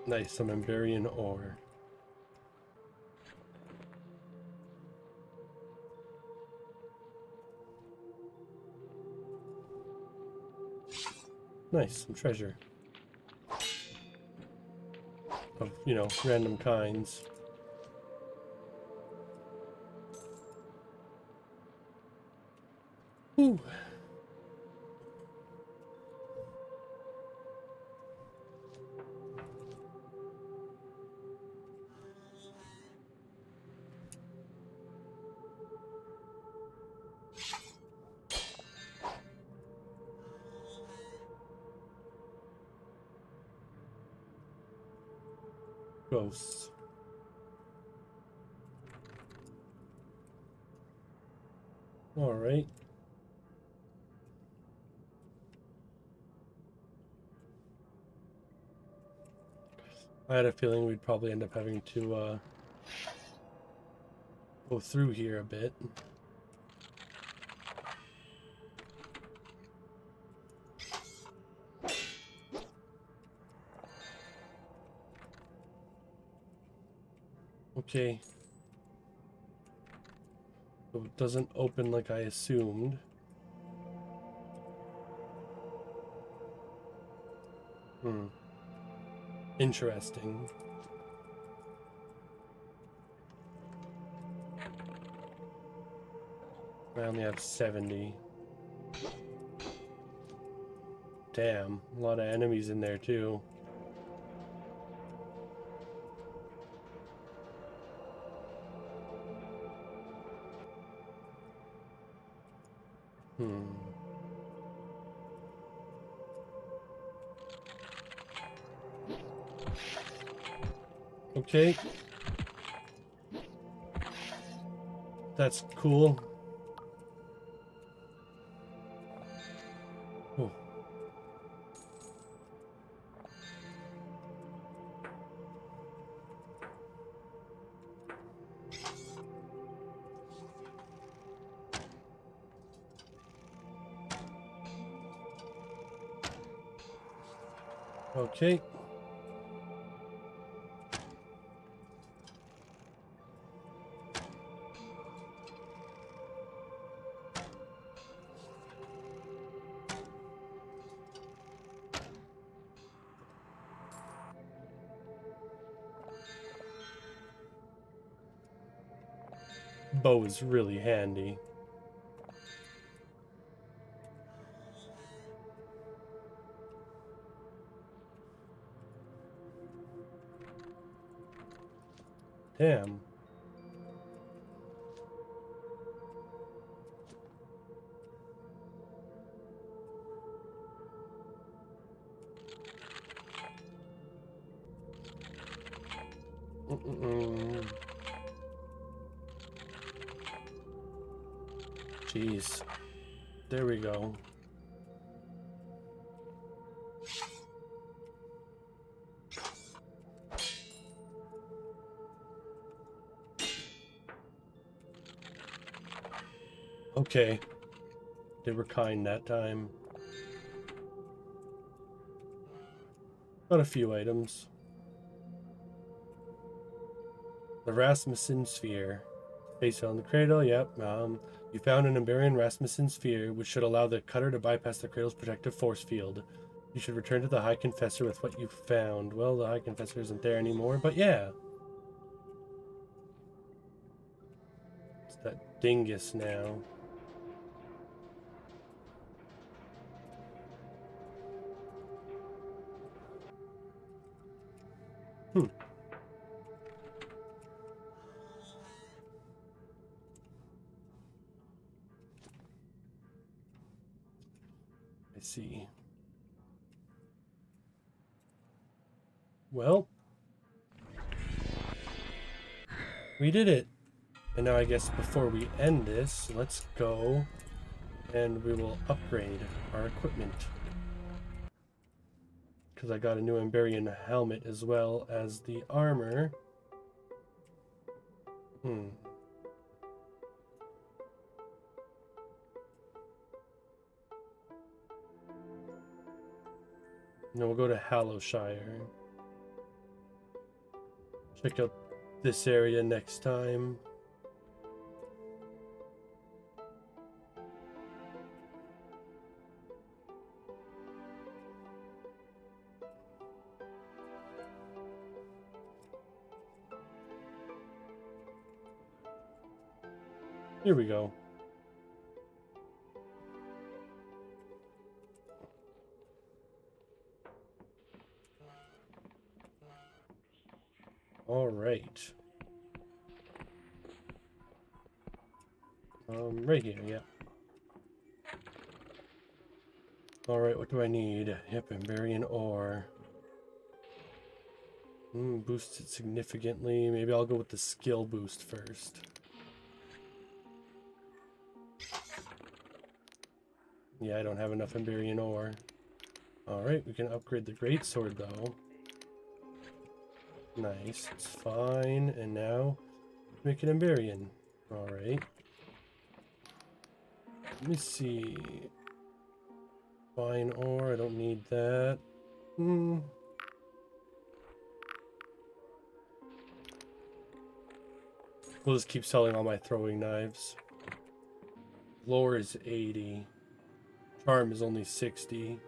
Speaker 1: Nice, some Emberian ore. Nice, some treasure. Of, random kinds. Ooh. Ghosts. All right. I had a feeling we'd probably end up having to go through here a bit. Okay. So it doesn't open like I assumed. Interesting. I only have 70. Damn, a lot of enemies in there too. Okay. That's cool. Oh. Okay. Bow is really handy. Damn. Jeez. There we go. Okay. They were kind that time. Got a few items. The Rasmussen Sphere. Face on the Cradle, yep. You found an Emberian Rasmussen sphere, which should allow the cutter to bypass the Cradle's protective force field. You should return to the High Confessor with what you found. Well, the High Confessor isn't there anymore, but yeah. It's that dingus now. I see. Well, we did it. And now I guess before we end this, let's go and we will upgrade our equipment. Because I got a new Emberian helmet as well as the armor. Then we'll go to Hallowshire. Check out this area next time. Here we go. All right. Right here, yeah. All right, what do I need? Yep, Emberian ore. Boosts it significantly. Maybe I'll go with the skill boost first. Yeah, I don't have enough Emberian ore. Alright, we can upgrade the greatsword though. Nice, it's fine. And now, make it Emberian. Alright. Let me see. Fine ore, I don't need that. We'll just keep selling all my throwing knives. Lore is 80. Charm is only 60.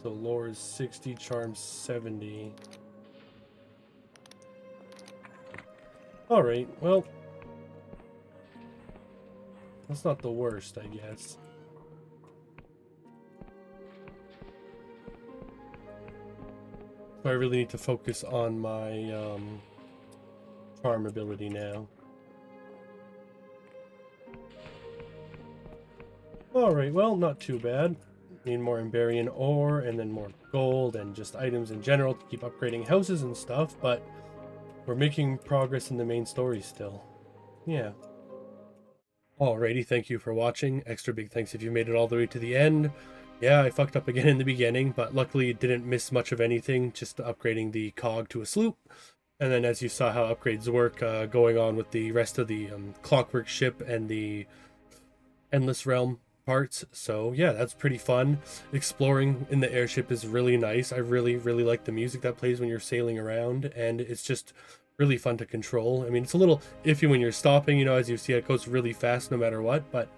Speaker 1: So lore is 60, charm 70. Alright, well. That's not the worst, I guess. So I really need to focus on my charm ability now. Alright, well, not too bad. Need more Emberian ore and then more gold and just items in general to keep upgrading houses and stuff, but we're making progress in the main story still. Yeah. Alrighty, thank you for watching. Extra big thanks if you made it all the way to the end. Yeah, I fucked up again in the beginning, but luckily it didn't miss much of anything, just upgrading the cog to a sloop. And then as you saw how upgrades work, going on with the rest of the clockwork ship and the Endless Realm parts. So yeah, that's pretty fun. Exploring in the airship is really nice. I really like the music that plays when you're sailing around, and it's just really fun to control. I mean, it's a little iffy when you're stopping, you know, as you see it goes really fast no matter what, but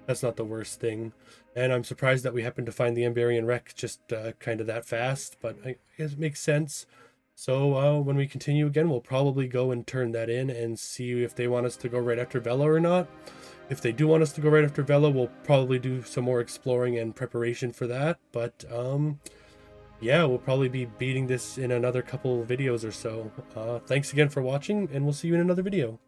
Speaker 1: that's not the worst thing. And I'm surprised that we happened to find the Emberian wreck just kind of that fast, but I guess it makes sense. So when we continue again, we'll probably go and turn that in and see if they want us to go right after Vela or not. If they do want us to go right after Vela, we'll probably do some more exploring and preparation for that. But yeah, we'll probably be beating this in another couple videos or so. Thanks again for watching, and we'll see you in another video.